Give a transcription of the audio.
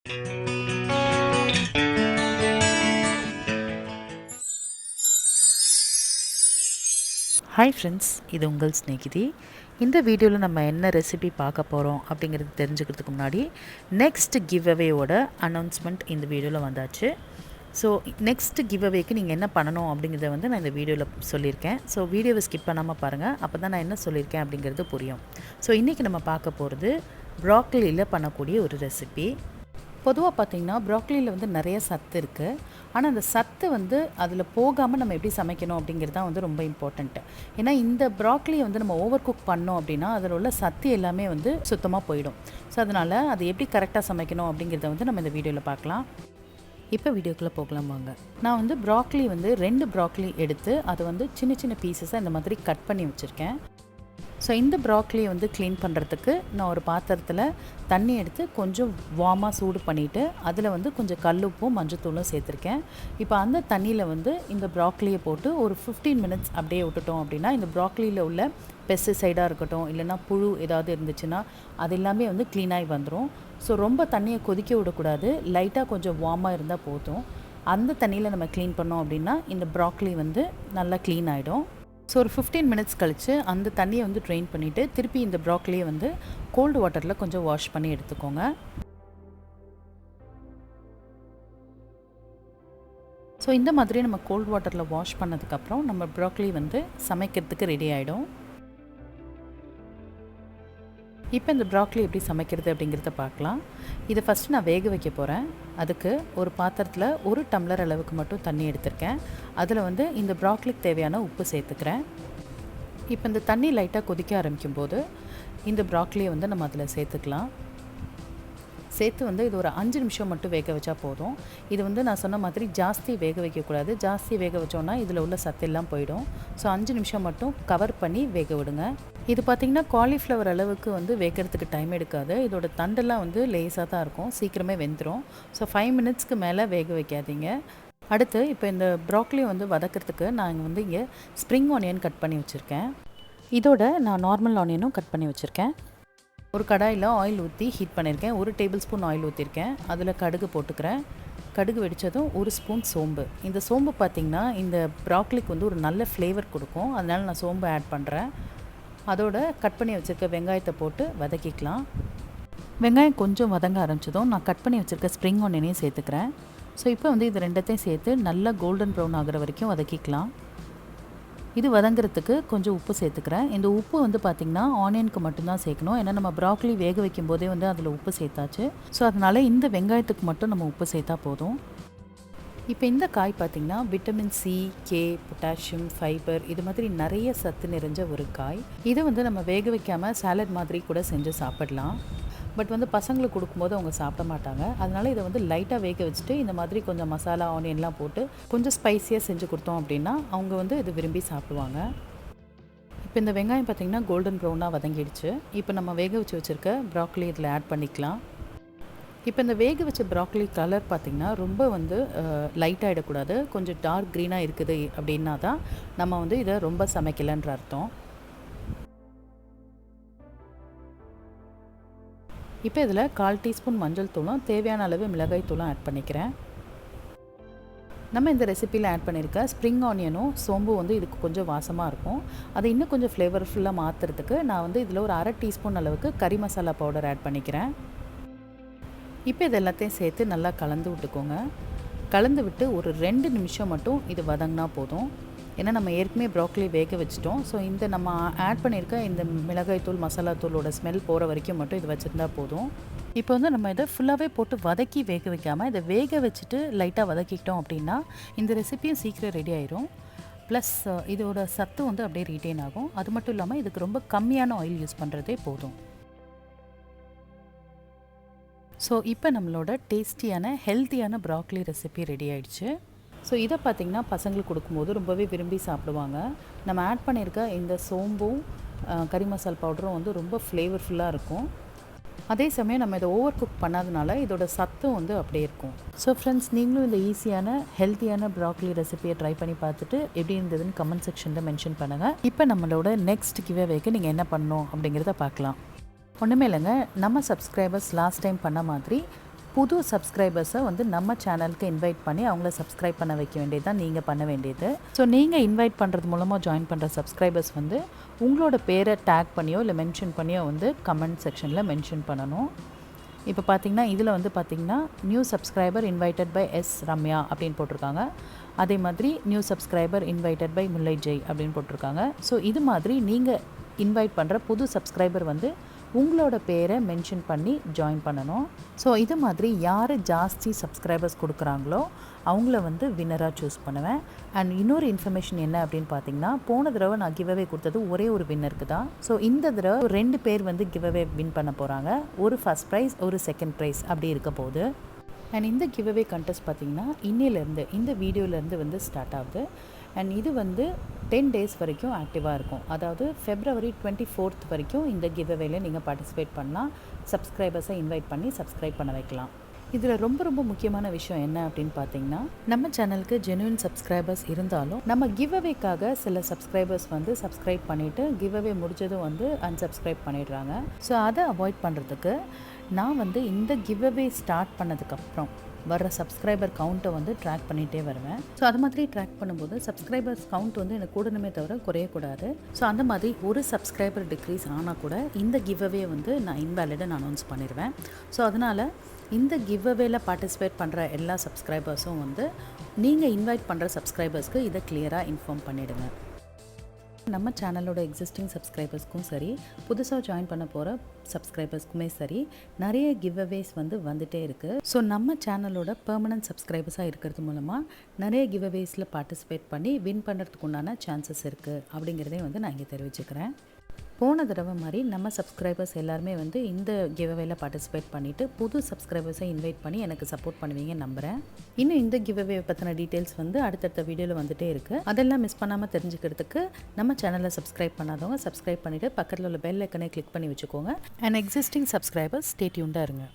Hi friends, இது உங்கள் ஸ்நேகிதி. இந்த வீடியோவில் நம்ம என்ன ரெசிபி பார்க்க போகிறோம் அப்படிங்கிறது தெரிஞ்சுக்கிறதுக்கு முன்னாடி நெக்ஸ்ட் கிவ் அவேயோட அனௌன்ஸ்மெண்ட் இந்த வீடியோவில் வந்தாச்சு. ஸோ நெக்ஸ்ட் கிவ் அவேக்கு நீங்கள் என்ன பண்ணணும் அப்படிங்கிறத வந்து நான் இந்த வீடியோவில் சொல்லியிருக்கேன். ஸோ வீடியோவை ஸ்கிப் பண்ணாமல் பாருங்கள், அப்போ தான் நான் என்ன சொல்லியிருக்கேன் அப்படிங்கிறது புரியும். ஸோ இன்றைக்கி நம்ம பார்க்க போகிறது ப்ராக்கலியில் பண்ணக்கூடிய ஒரு ரெசிபி. பொதுவாக பார்த்திங்கன்னா ப்ராக்கலியில் வந்து நிறைய சத்து இருக்குது. ஆனால் அந்த சத்து வந்து அதில் போகாமல் நம்ம எப்படி சமைக்கணும் அப்படிங்கிறது தான் வந்து ரொம்ப இம்பார்ட்டண்ட்டு. ஏன்னா இந்த ப்ராக்கலியை வந்து நம்ம ஓவர் குக் பண்ணோம் அப்படின்னா அதில் உள்ள சத்து எல்லாமே வந்து சுத்தமாக போயிடும். ஸோ அதனால் அது எப்படி கரெக்டாக சமைக்கணும் அப்படிங்கிறத வந்து நம்ம இந்த வீடியோவில் பார்க்கலாம். இப்போ வீடியோக்குள்ளே போகலாம் வாங்க. நான் வந்து ப்ராக்கலி வந்து 2 ப்ராக்கலி எடுத்து அதை வந்து சின்ன சின்ன பீசஸாக இந்த மாதிரி கட் பண்ணி வச்சுருக்கேன். ஸோ இந்த ப்ராக்கலியை வந்து க்ளீன் பண்ணுறதுக்கு நான் ஒரு பாத்திரத்தில் தண்ணி எடுத்து கொஞ்சம் வார்மாக சூடு பண்ணிவிட்டு அதில் வந்து கொஞ்சம் கல்லுப்பும் மஞ்சத்தூளும் சேர்த்துருக்கேன். இப்போ அந்த தண்ணியில் வந்து இந்த ப்ராக்கலியை போட்டு ஒரு 15 மினிட்ஸ் அப்படியே விட்டுட்டோம் அப்படின்னா இந்த ப்ராக்கலியில் உள்ள பெஸ்டிசைடாக இருக்கட்டும், இல்லைனா புழு ஏதாவது இருந்துச்சுன்னா அது எல்லாமே வந்து க்ளீனாகி வந்துடும். ஸோ ரொம்ப தண்ணியை கொதிக்க விடக்கூடாது, லைட்டாக கொஞ்சம் வார்மாக இருந்தால் போதும். அந்த தண்ணியில் நம்ம க்ளீன் பண்ணோம் அப்படின்னா இந்த ப்ராக்கலி வந்து நல்லா க்ளீன் ஆகிடும். ஸோ ஒரு 15 மினிட்ஸ் கழித்து அந்த தண்ணியை வந்து ட்ரெயின் பண்ணிவிட்டு திருப்பி இந்த ப்ராக்கலியை வந்து கோல்டு வாட்டரில் கொஞ்சம் வாஷ் பண்ணி எடுத்துக்கோங்க. ஸோ இந்த மாதிரி நம்ம கோல்டு வாட்டரில் வாஷ் பண்ணதுக்கப்புறம் நம்ம ப்ராக்கலி வந்து சமைக்கிறதுக்கு ரெடி ஆகிடும். இப்போ இந்த ப்ராக்கலி எப்படி சமைக்கிறது அப்படிங்கிறத பார்க்கலாம். இதை ஃபஸ்ட்டு நான் வேக வைக்க போகிறேன். அதுக்கு ஒரு பாத்திரத்தில் 1 டம்ளர் அளவுக்கு மட்டும் தண்ணி எடுத்திருக்கேன். அதில் வந்து இந்த ப்ராக்கலிக்கு தேவையான உப்பு சேர்த்துக்கிறேன். இப்போ இந்த தண்ணி லைட்டாக கொதிக்க ஆரம்பிக்கும் போது இந்த ப்ராக்கலியை வந்து நம்ம அதில் சேர்த்துக்கலாம். சேர்த்து வந்து இது ஒரு 5 நிமிஷம் மட்டும் வேக வச்சா போதும். இது வந்து நான் சொன்ன மாதிரி ஜாஸ்தி வேக வைக்கக்கூடாது. ஜாஸ்தி வேக வச்சோன்னா இதில் உள்ள சத்தெல்லாம் போயிடும். ஸோ 5 நிமிஷம் மட்டும் கவர் பண்ணி வேக விடுங்க. இது பார்த்திங்கன்னா காலிஃப்ளவர் அளவுக்கு வந்து வேகிறதுக்கு டைம் எடுக்காது. இதோட தண்டெல்லாம் வந்து லேஸாக தான் இருக்கும், சீக்கிரமே வெந்துடும். ஸோ 5 மினிட்ஸ்க்கு மேலே வேக வைக்காதீங்க. அடுத்து இப்போ இந்த ப்ராக்கலியை வந்து வதக்கிறதுக்கு நான் வந்து இங்கே ஸ்ப்ரிங் ஆனியன் கட் பண்ணி வச்சுருக்கேன். இதோட நான் நார்மல் ஆனியனும் கட் பண்ணி வச்சுருக்கேன். ஒரு கடாயில் ஆயில் ஊற்றி ஹீட் பண்ணியிருக்கேன். 1 டேபிள் ஸ்பூன் ஆயில் ஊற்றிருக்கேன். அதில் கடுகு போட்டுக்கிறேன். கடுகு வெடித்ததும் 1 ஸ்பூன் சோம்பு. இந்த சோம்பு பார்த்திங்கன்னா இந்த ப்ராக்கலிக்கு வந்து ஒரு நல்ல ஃப்ளேவர் கொடுக்கும், அதனால் நான் சோம்பு ஆட் பண்ணுறேன். அதோட கட் பண்ணி வச்சுருக்க வெங்காயத்தை போட்டு வதக்கிக்கலாம். வெங்காயம் கொஞ்சம் வதங்க ஆரம்பிச்சதும் நான் கட் பண்ணி வச்சுருக்க ஸ்ப்ரிங் ஆனியனையும் சேர்த்துக்கிறேன். ஸோ இப்போ வந்து இது ரெண்டத்தையும் சேர்த்து நல்லா கோல்டன் ப்ரௌன் ஆகிற வரைக்கும் வதக்கிக்கலாம். இது வதங்கிறதுக்கு கொஞ்சம் உப்பு சேர்த்துக்கிறேன். இந்த உப்பு வந்து பார்த்திங்கன்னா ஆனியனுக்கு மட்டும்தான் சேர்க்கணும், ஏன்னா நம்ம ப்ராக்கலி வேக வைக்கும் போதே வந்து அதில் உப்பு சேர்த்தாச்சு. ஸோ அதனால் இந்த வெங்காயத்துக்கு மட்டும் நம்ம உப்பு சேர்த்தா போதும். இப்போ இந்த காய் பார்த்திங்கன்னா vitamin C, K, potassium, fibre இது மாதிரி நிறைய சத்து நிறைஞ்ச ஒரு காய். இதை வந்து நம்ம வேக வைக்காமல் சாலட் மாதிரி கூட செஞ்சு சாப்பிடலாம். பட் வந்து பசங்களுக்கு கொடுக்கும்போது அவங்க சாப்பிட மாட்டாங்க. அதனால் இதை வந்து லைட்டாக வேக வச்சுட்டு இந்த மாதிரி கொஞ்சம் மசாலா ஆனியன்லாம் போட்டு கொஞ்சம் ஸ்பைஸியாக செஞ்சு கொடுத்தோம் அப்படின்னா அவங்க வந்து இது விரும்பி சாப்பிடுவாங்க. இப்போ இந்த வெங்காயம் பார்த்திங்கன்னா கோல்டன் ப்ரௌனாக வதங்கிடுச்சு. இப்போ நம்ம வேக வச்சு வச்சுருக்க ப்ராக்கலி இதில் ஆட் பண்ணிக்கலாம். இப்போ இந்த வேக வச்ச ப்ராக்கலி கலர் பார்த்திங்கன்னா ரொம்ப வந்து லைட்டாக ஆகிடக்கூடாது. கொஞ்சம் டார்க் க்ரீனாக இருக்குது அப்படின்னா தான் நம்ம வந்து இதை ரொம்ப சமைக்கலைன்ற அர்த்தம். இப்போ இதில் 1/4 டீஸ்பூன் மஞ்சள் தூளும் தேவையான அளவு மிளகாய் தூளும் ஆட் பண்ணிக்கிறேன். நம்ம இந்த ரெசிப்பியில் ஆட் பண்ணியிருக்க ஸ்ப்ரிங் ஆனியனும் சோம்பு வந்து இதுக்கு கொஞ்சம் வாசமாக இருக்கும். அதை இன்னும் கொஞ்சம் ஃப்ளேவர்ஃபுல்லாக மாற்றுறதுக்கு நான் வந்து இதில் ஒரு 1/2 டீஸ்பூன் அளவுக்கு கறி மசாலா பவுடர் ஆட் பண்ணிக்கிறேன். இப்போ இது எல்லாத்தையும் சேர்த்து நல்லா கலந்து விட்டுக்கோங்க. கலந்து விட்டு ஒரு 2 நிமிஷம் மட்டும் இது வதங்கினா போதும். ஏன்னா நம்ம ஏற்கனவே ப்ராக்கலி வேக வச்சிட்டோம். ஸோ இந்த நம்ம ஆட் பண்ணியிருக்க இந்த மிளகாய் தூள் மசாலா தூளோட ஸ்மெல் போகிற வரைக்கும் மட்டும் இது வச்சுருந்தா போதும். இப்போ வந்து நம்ம இதை ஃபுல்லாகவே போட்டு வதக்கி வேக வைக்காமல் இதை வேக வச்சுட்டு லைட்டாக வதக்கிக்கிட்டோம் அப்படின்னா இந்த ரெசிப்பியும் சீக்கிரம் ரெடி ஆயிரும். ப்ளஸ் இதோட சத்து வந்து அப்படியே ரீட்டைன் ஆகும். அது மட்டும் இல்லாமல் இதுக்கு ரொம்ப கம்மியான ஆயில் யூஸ் பண்ணுறதே போதும். ஸோ இப்போ நம்மளோட டேஸ்டியான ஹெல்த்தியான ப்ராக்கலி ரெசிபி ரெடி ஆயிடுச்சு. ஸோ இதை பார்த்திங்கன்னா பசங்களுக்கு கொடுக்கும்போது ரொம்பவே விரும்பி சாப்பிடுவாங்க. நம்ம ஆட் பண்ணியிருக்க இந்த சோம்பும் கறி மசால் பவுடரும் வந்து ரொம்ப ஃப்ளேவர்ஃபுல்லாக இருக்கும். அதே சமயம் நம்ம இதை ஓவர் குக் பண்ணாதனால இதோட சத்தும் வந்து அப்படியே இருக்கும். ஸோ ஃப்ரெண்ட்ஸ், நீங்களும் இந்த ஈஸியான ஹெல்த்தியான ப்ராக்கலி ரெசிபியை ட்ரை பண்ணி பார்த்துட்டு எப்படி இருந்ததுன்னு கமெண்ட் செக்ஷனில் மென்ஷன் பண்ணுங்கள். இப்போ நம்மளோட நெக்ஸ்ட் கிவ் அவேக்கு நீங்கள் என்ன பண்ணணும் அப்படிங்கிறத பார்க்கலாம். ஒன்றுமே இல்லைங்க, நம்ம சப்ஸ்கிரைபர்ஸ் லாஸ்ட் டைம் பண்ண மாதிரி புது சப்ஸ்கிரைபர்ஸை வந்து நம்ம சேனலுக்கு இன்வைட் பண்ணி அவங்கள சப்ஸ்கிரைப் பண்ண வைக்க வேண்டியது தான் நீங்கள் பண்ண வேண்டியது. ஸோ நீங்கள் இன்வைட் பண்ணுறது மூலமாக ஜாயின் பண்ணுற சப்ஸ்கிரைபர்ஸ் வந்து உங்களோட பேரை டேக் பண்ணியோ இல்லை மென்ஷன் பண்ணியோ வந்து கமெண்ட் செக்ஷனில் மென்ஷன் பண்ணணும். இப்போ பார்த்தீங்கன்னா இதில் வந்து பார்த்திங்கன்னா new subscriber invited by S Ramya அப்படின்னு போட்டிருக்காங்க. அதே மாதிரி new subscriber invited by Mullai Jai அப்படின்னு போட்டிருக்காங்க. ஸோ இது மாதிரி நீங்கள் இன்வைட் பண்ணுற புது சப்ஸ்கிரைபர் வந்து உங்களோட பேரை மென்ஷன் பண்ணி ஜாயின் பண்ணணும். ஸோ இது மாதிரி யார் ஜாஸ்தி சப்ஸ்கிரைபர்ஸ் கொடுக்குறாங்களோ அவங்கள வந்து வின்னராக சூஸ் பண்ணுவேன். அண்ட் இன்னொரு இன்ஃபர்மேஷன் என்ன அப்படின்னு பார்த்தீங்கன்னா, போன தடவை நான் கிவ்அவே கொடுத்தது ஒரே ஒரு வின்னருக்கு தான். ஸோ இந்த தடவை 2 பேர் வந்து கிவ்அவே வின் பண்ண போகிறாங்க. ஒரு ஃபஸ்ட் ப்ரைஸ், ஒரு செகண்ட் ப்ரைஸ் அப்படி இருக்க போகுது. அண்ட் இந்த கிவ்அவே கண்டெஸ்ட் பார்த்திங்கன்னா இன்னிலேருந்து இந்த வீடியோலேருந்து வந்து ஸ்டார்ட் ஆகுது. அண்ட் இது வந்து 10 days வரைக்கும் ஆக்டிவாக இருக்கும். அதாவது February 24th வரைக்கும் இந்த கிவ்அவேல நீங்கள் பார்ட்டிசிபேட் பண்ணலாம். சப்ஸ்கிரைபர்ஸை இன்வைட் பண்ணி சப்ஸ்கிரைப் பண்ண வைக்கலாம். இதில் ரொம்ப முக்கியமான விஷயம் என்ன அப்படின்னு பார்த்தீங்கன்னா, நம்ம சேனலுக்கு ஜெனுவின் சப்ஸ்கிரைபர்ஸ் இருந்தாலும் நம்ம கிவ்அவேக்காக சில சப்ஸ்கிரைபர்ஸ் வந்து சப்ஸ்கிரைப் பண்ணிவிட்டு கிவ்அவே முடிஞ்சதும் வந்து அன்சப்ஸ்கிரைப் பண்ணிடுறாங்க. ஸோ அதை அவாய்ட் பண்ணுறதுக்கு நான் வந்து இந்த கிவ்அவே ஸ்டார்ட் பண்ணதுக்கப்புறம் வர்ற சப்ஸ்கிரைபர் கவுண்ட்டை வந்து ட்ராக் பண்ணிகிட்டே வருவேன். ஸோ அது மாதிரி ட்ராக் பண்ணும்போது சப்ஸ்கிரைபர்ஸ் கவுண்ட் வந்து எனக்கு கூடணுமே தவிர குறையக்கூடாது. ஸோ அந்த மாதிரி ஒரு சப்ஸ்கிரைபர் டிக்ரீஸ் ஆனால் கூட இந்த கிவ்அவே வந்து நான் இன்வேலிடுன்னு அனௌன்ஸ் பண்ணிடுவேன். ஸோ அதனால் இந்த கிவ்அவேல பார்ட்டிசிபேட் பண்ணுற எல்லா சப்ஸ்கிரைபர்ஸும் வந்து நீங்கள் இன்வைட் பண்ணுற சப்ஸ்கிரைபர்ஸ்க்கு இதை கிளியராக இன்ஃபார்ம் பண்ணிவிடுங்க. நம்ம சேனலோட எக்ஸிஸ்டிங் சப்ஸ்கிரைபர்ஸ்க்கும் சரி, புதுசாக ஜாயின் பண்ண போகிற சப்ஸ்கிரைபர்ஸ்க்குமே சரி, நிறைய கிவ்அவேஸ் வந்து வந்துகிட்டே இருக்குது. ஸோ நம்ம சேனலோட பெர்மனன்ட் சப்ஸ்கிரைபர்ஸாக இருக்கிறது மூலமாக நிறைய கிவ்அவேஸில் பார்ட்டிசிபேட் பண்ணி வின் பண்ணுறதுக்கு உண்டான சான்சஸ் இருக்குது அப்படிங்கிறதையும் வந்து நான் இங்கே தெரிவிச்சுக்கிறேன். போன தடவை மாதிரி நம்ம சப்ஸ்கிரைபர்ஸ் எல்லாருமே வந்து இந்த கிவ்அவேல பார்ட்டிசிபேட் பண்ணிவிட்டு புது சப்ஸ்கிரைபர்ஸை இன்வைட் பண்ணி எனக்கு சப்போர்ட் பண்ணுவீங்க நம்புகிறேன். இன்னும் இந்த கிவ்அவே பற்றின டீட்டெயில்ஸ் வந்து அடுத்தடுத்த வீடியோவில் வந்துகிட்டே இருக்குது. அதெல்லாம் மிஸ் பண்ணாமல் தெரிஞ்சுக்கிறதுக்கு நம்ம சேனலை சப்ஸ்கிரைப் பண்ணாதவங்க சப்ஸ்கிரைப் பண்ணிவிட்டு பக்கத்தில் உள்ள பெல் ஐக்கனை கிளிக் பண்ணி வச்சுக்கோங்க. அண்ட் எக்ஸிஸ்டிங் சப்ஸ்கிரைபர்ஸ் ஸ்டே டியூன்டாக இருங்க.